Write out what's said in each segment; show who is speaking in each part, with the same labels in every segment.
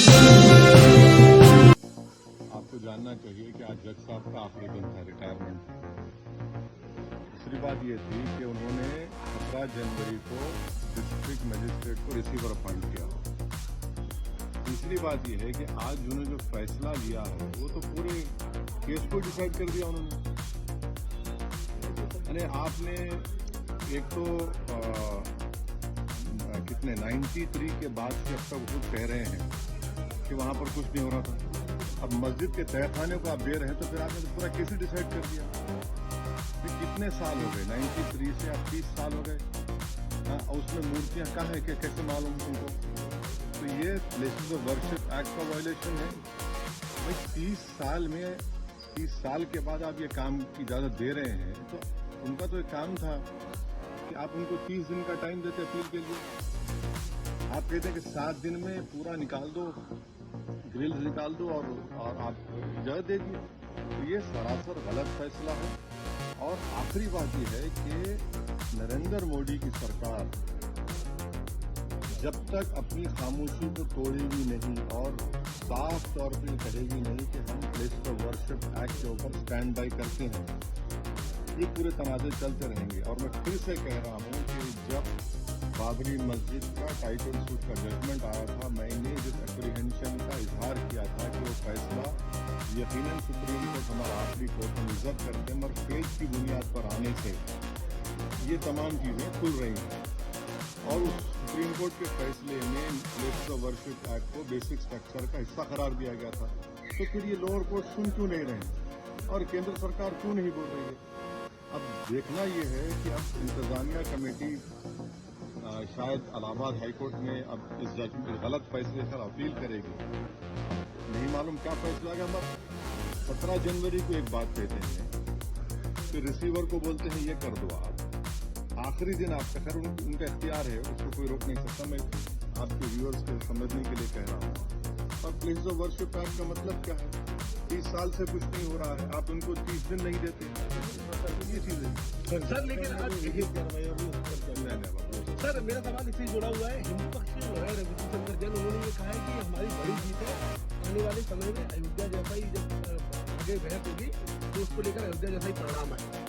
Speaker 1: आपको जानना चाहिए कि आज जज साहब का आखिरी दिन था रिटायरमेंट। दूसरी बात ये थी कि उन्होंने 17 जनवरी को डिस्ट्रिक्ट मजिस्ट्रेट को रिसीवर अपॉइंट किया। तीसरी बात यह है कि आज उन्होंने जो फैसला लिया है वो तो पूरे केस को डिसाइड कर दिया उन्होंने। यानी आपने एक तो कितने 93 के बाद से अब तक खुद कह रहे हैं कि वहां पर कुछ नहीं हो रहा था। अब मस्जिद के तहखाने को आप दे रहे हैं तो फिर आपने तो पूरा केस ही डिसाइड कर दिया। फिर कितने साल हो गए 93 से अब 30 साल हो गए। और उसमें मूर्तियां कहाँ है कि कैसे मालूम तुमको? तो ये प्लेसेस ऑफ वर्शिप एक्ट का वायलेशन है भाई। 30 साल के बाद आप ये काम की इजाजत दे रहे हैं तो उनका तो एक काम था कि आप उनको 30 दिन का टाइम देते अपील के लिए। आप कहते हैं कि 7 दिन में पूरा निकाल दो, ग्रिल्स निकाल दो और आप इजाजत दे दिए। तो ये सरासर गलत फैसला है। और आखिरी बात यह है कि नरेंद्र मोदी की सरकार जब तक अपनी खामोशी को तोड़ेगी नहीं और साफ तौर पर कहेगी नहीं कि हम प्लेस ऑफ वर्शिप एक्ट के ऊपर स्टैंड बाई करते हैं, ये पूरे तनाज़े चलते रहेंगे। और मैं फिर से कह रहा हूं कि जब बाबरी मस्जिद का टाइटल सूट का जजमेंट आया था, मैंने जिस एप्रीहेंशन का इजहार किया था कि वो फैसला यकीनन सुप्रीम कोर्ट हमारा आखिरी कोर्ट में रिजर्व करते हैं, मगर फेज की बुनियाद पर आने से ये तमाम चीज़ें खुल रही हैं। और उस सुप्रीम कोर्ट के फैसले में प्लेसेस ऑफ वर्शिप एक्ट को बेसिक स्ट्रक्चर का हिस्सा करार दिया गया था। तो फिर ये लोअर कोर्ट सुन क्यों नहीं रहे और केंद्र सरकार क्यों नहीं बोल रही है? अब देखना ये है कि अब इंतजामिया कमेटी शायद इलाहाबाद हाईकोर्ट में अब इस जजमेंट गलत फैसले पर अपील करेगी। नहीं मालूम क्या फैसला आएगा। मगर 17 जनवरी को एक बात कहते हैं, फिर रिसीवर को बोलते हैं ये कर दो आप। आखिरी दिन आपका खैर उनका इख्तियार है, उसको कोई रोक नहीं सकता। मैं आपके व्यूअर्स को समझने के लिए कह रहा हूँ। और प्लेस ऑफ वर्शिप एक्ट का मतलब क्या है? 30 साल से कुछ नहीं हो रहा है, आप उनको 30 दिन नहीं देते। ये चीजें
Speaker 2: सर लेकिन सर मेरा सवाल इससे जुड़ा हुआ है। हिंदू पक्ष के जो है रविशंकर जैन, उन्होंने ये कहा है कि हमारी बड़ी जीत है, आने वाले समय में अयोध्या जैसा ही जब आगे बहस होगी तो उसको लेकर अयोध्या जैसा ही परिणाम आएगा।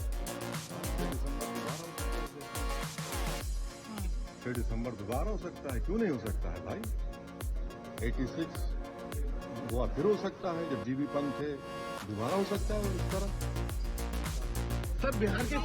Speaker 1: 6 दिसंबर दोबारा हो सकता है, क्यों नहीं हो सकता है भाई? 86 वो फिर हो सकता है, जब जीबी पंत थे दोबारा हो सकता है इस तरह।
Speaker 2: सर बिहार के